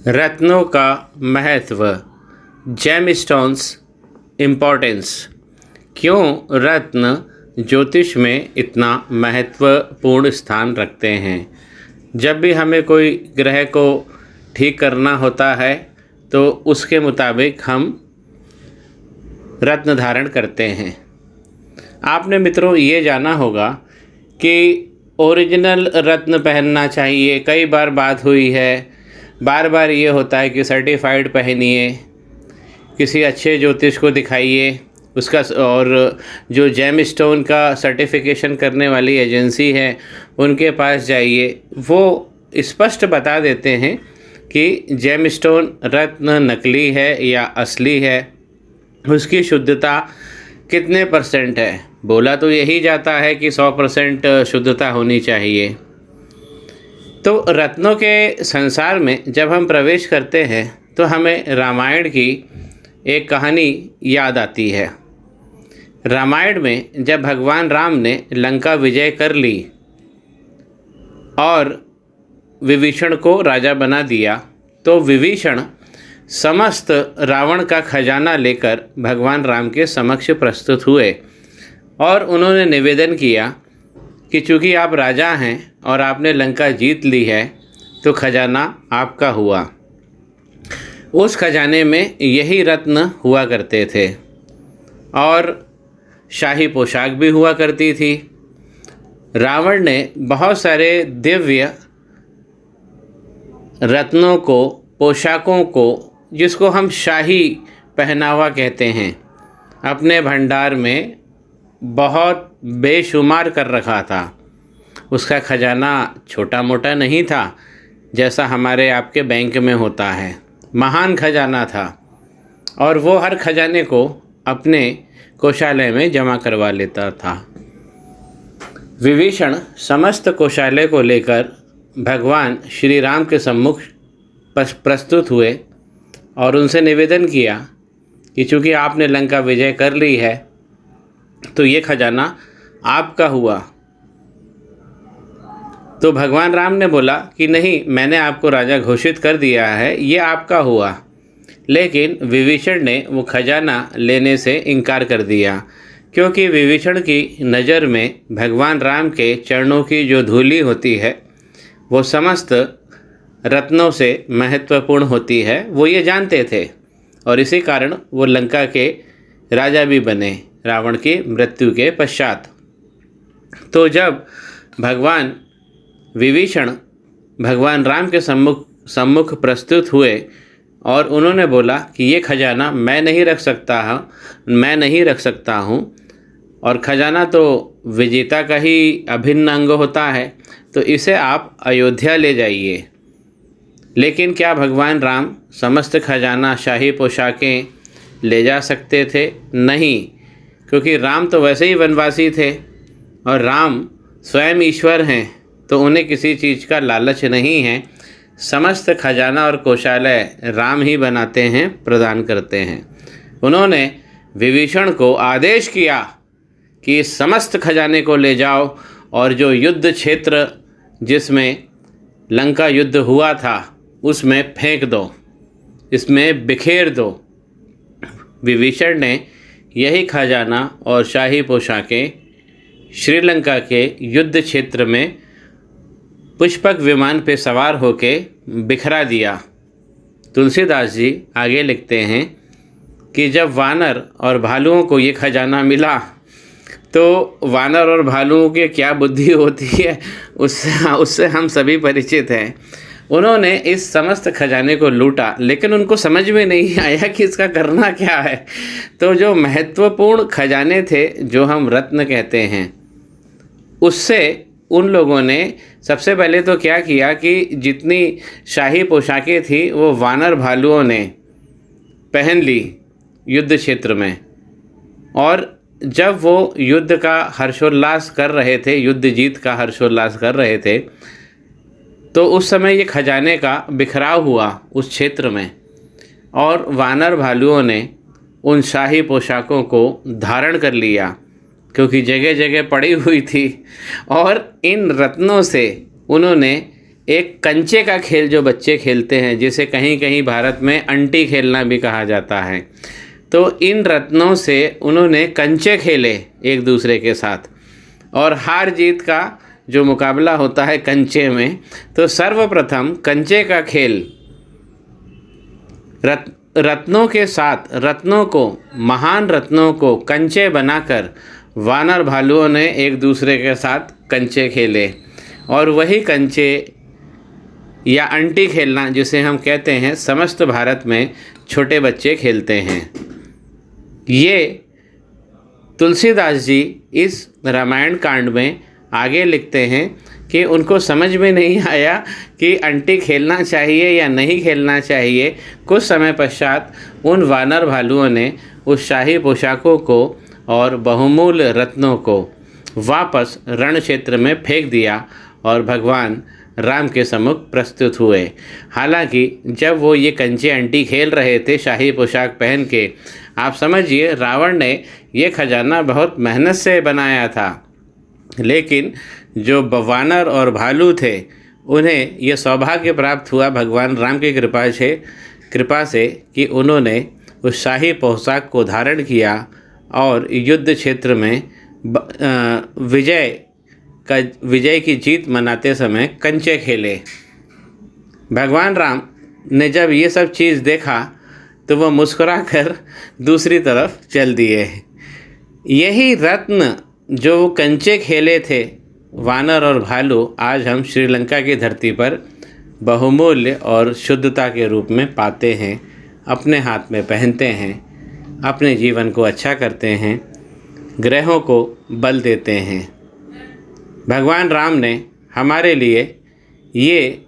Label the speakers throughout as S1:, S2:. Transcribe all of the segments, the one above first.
S1: रत्नों का महत्व, जेमस्टोन्स इम्पोर्टेंस। क्यों रत्न ज्योतिष में इतना महत्वपूर्ण स्थान रखते हैं? जब भी हमें कोई ग्रह को ठीक करना होता है तो उसके मुताबिक हम रत्न धारण करते हैं। आपने मित्रों ये जाना होगा कि ओरिजिनल रत्न पहनना चाहिए। कई बार बात हुई है, बार बार ये होता है कि सर्टिफाइड पहनिए, किसी अच्छे ज्योतिष को दिखाइए उसका, और जो जेमस्टोन का सर्टिफिकेशन करने वाली एजेंसी है उनके पास जाइए। वो स्पष्ट बता देते हैं कि जेमस्टोन रत्न नकली है या असली है, उसकी शुद्धता कितने % है। बोला तो यही जाता है कि 100% शुद्धता होनी चाहिए। तो रत्नों के संसार में जब हम प्रवेश करते हैं तो हमें रामायण की एक कहानी याद आती है। रामायण में जब भगवान राम ने लंका विजय कर ली और विभीषण को राजा बना दिया, तो विभीषण समस्त रावण का खजाना लेकर भगवान राम के समक्ष प्रस्तुत हुए और उन्होंने निवेदन किया कि चूँकि आप राजा हैं और आपने लंका जीत ली है तो खजाना आपका हुआ। उस खजाने में यही रत्न हुआ करते थे और शाही पोशाक भी हुआ करती थी। रावण ने बहुत सारे दिव्य रत्नों को, पोशाकों को, जिसको हम शाही पहनावा कहते हैं, अपने भंडार में बहुत बेशुमार कर रखा था। उसका खजाना छोटा मोटा नहीं था जैसा हमारे आपके बैंक में होता है, महान खजाना था और वो हर खजाने को अपने कोषालय में जमा करवा लेता था। विभीषण समस्त कोषालय को लेकर भगवान श्री राम के सम्मुख प्रस्तुत हुए और उनसे निवेदन किया कि चूँकि आपने लंका विजय कर ली है तो ये खजाना आपका हुआ। तो भगवान राम ने बोला कि नहीं, मैंने आपको राजा घोषित कर दिया है, ये आपका हुआ। लेकिन विभीषण ने वो खजाना लेने से इनकार कर दिया, क्योंकि विभीषण की नज़र में भगवान राम के चरणों की जो धूलि होती है वो समस्त रत्नों से महत्वपूर्ण होती है। वो ये जानते थे और इसी कारण वो लंका के राजा भी बने रावण की मृत्यु के पश्चात। तो जब भगवान विभीषण भगवान राम के सम्मुख प्रस्तुत हुए और उन्होंने बोला कि ये खजाना मैं नहीं रख सकता हूँ और खजाना तो विजेता का ही अभिन्न अंग होता है, तो इसे आप अयोध्या ले जाइए। लेकिन क्या भगवान राम समस्त खजाना, शाही पोशाकें ले जा सकते थे? नहीं, क्योंकि राम तो वैसे ही वनवासी थे और राम स्वयं ईश्वर हैं, तो उन्हें किसी चीज़ का लालच नहीं है। समस्त खजाना और कोषालय राम ही बनाते हैं, प्रदान करते हैं। उन्होंने विभीषण को आदेश किया कि इस समस्त खजाने को ले जाओ और जो युद्ध क्षेत्र जिसमें लंका युद्ध हुआ था उसमें फेंक दो, इसमें बिखेर दो। विभीषण ने यही खजाना और शाही पोशाकें श्रीलंका के युद्ध क्षेत्र में पुष्पक विमान पे सवार होके बिखरा दिया। तुलसीदास जी आगे लिखते हैं कि जब वानर और भालुओं को ये खजाना मिला तो वानर और भालुओं की क्या बुद्धि होती है उससे हम सभी परिचित हैं। उन्होंने इस समस्त खजाने को लूटा, लेकिन उनको समझ में नहीं आया कि इसका करना क्या है। तो जो महत्वपूर्ण खजाने थे, जो हम रत्न कहते हैं, उससे उन लोगों ने सबसे पहले तो क्या किया कि जितनी शाही पोशाकें थी वो वानर भालुओं ने पहन ली युद्ध क्षेत्र में। और जब वो युद्ध का हर्षोल्लास कर रहे थे, युद्ध जीत का हर्षोल्लास कर रहे थे, तो उस समय ये खजाने का बिखराव हुआ उस क्षेत्र में और वानर भालुओं ने उन शाही पोशाकों को धारण कर लिया, क्योंकि जगह जगह पड़ी हुई थी। और इन रत्नों से उन्होंने एक कंचे का खेल जो बच्चे खेलते हैं, जिसे कहीं कहीं भारत में अंटी खेलना भी कहा जाता है, तो इन रत्नों से उन्होंने कंचे खेले एक दूसरे के साथ, और हार जीत का जो मुकाबला होता है कंचे में, तो सर्वप्रथम कंचे का खेल रत्नों के साथ, रत्नों को, महान रत्नों को कंचे बनाकर वानर भालुओं ने एक दूसरे के साथ कंचे खेले, और वही कंचे या अंटी खेलना जिसे हम कहते हैं, समस्त भारत में छोटे बच्चे खेलते हैं। ये तुलसीदास जी इस रामायण कांड में आगे लिखते हैं कि उनको समझ में नहीं आया कि अंटी खेलना चाहिए या नहीं खेलना चाहिए। कुछ समय पश्चात उन वानर भालुओं ने उस शाही पोशाकों को और बहुमूल्य रत्नों को वापस रण क्षेत्र में फेंक दिया और भगवान राम के सम्मुख प्रस्तुत हुए। हालांकि जब वो ये कंचे अंटी खेल रहे थे शाही पोशाक पहन के, आप समझिए रावण ने ये खजाना बहुत मेहनत से बनाया था, लेकिन जो वानर और भालू थे उन्हें ये सौभाग्य प्राप्त हुआ भगवान राम की कृपा से कि उन्होंने उस शाही पोशाक को धारण किया और युद्ध क्षेत्र में विजय की जीत मनाते समय कंचे खेले। भगवान राम ने जब ये सब चीज़ देखा तो वह मुस्कुराकर दूसरी तरफ चल दिए। यही रत्न जो कंचे खेले थे वानर और भालू, आज हम श्रीलंका की धरती पर बहुमूल्य और शुद्धता के रूप में पाते हैं, अपने हाथ में पहनते हैं, अपने जीवन को अच्छा करते हैं, ग्रहों को बल देते हैं। भगवान राम ने हमारे लिए ये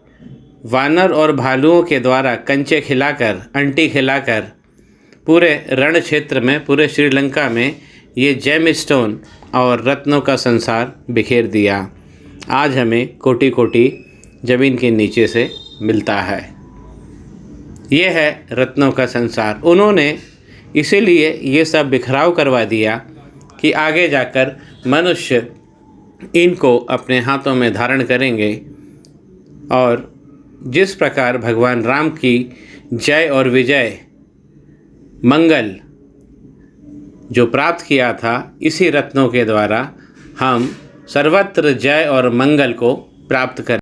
S1: वानर और भालुओं के द्वारा कंचे खिलाकर, अंटी खिलाकर पूरे रण क्षेत्र में, पूरे श्रीलंका में ये जेम स्टोन और रत्नों का संसार बिखेर दिया। आज हमें कोटि कोटि ज़मीन के नीचे से मिलता है। ये है रत्नों का संसार। उन्होंने इसीलिए ये सब बिखराव करवा दिया कि आगे जाकर मनुष्य इनको अपने हाथों में धारण करेंगे, और जिस प्रकार भगवान राम की जय और विजय, मंगल जो प्राप्त किया था, इसी रत्नों के द्वारा हम सर्वत्र जय और मंगल को प्राप्त करें।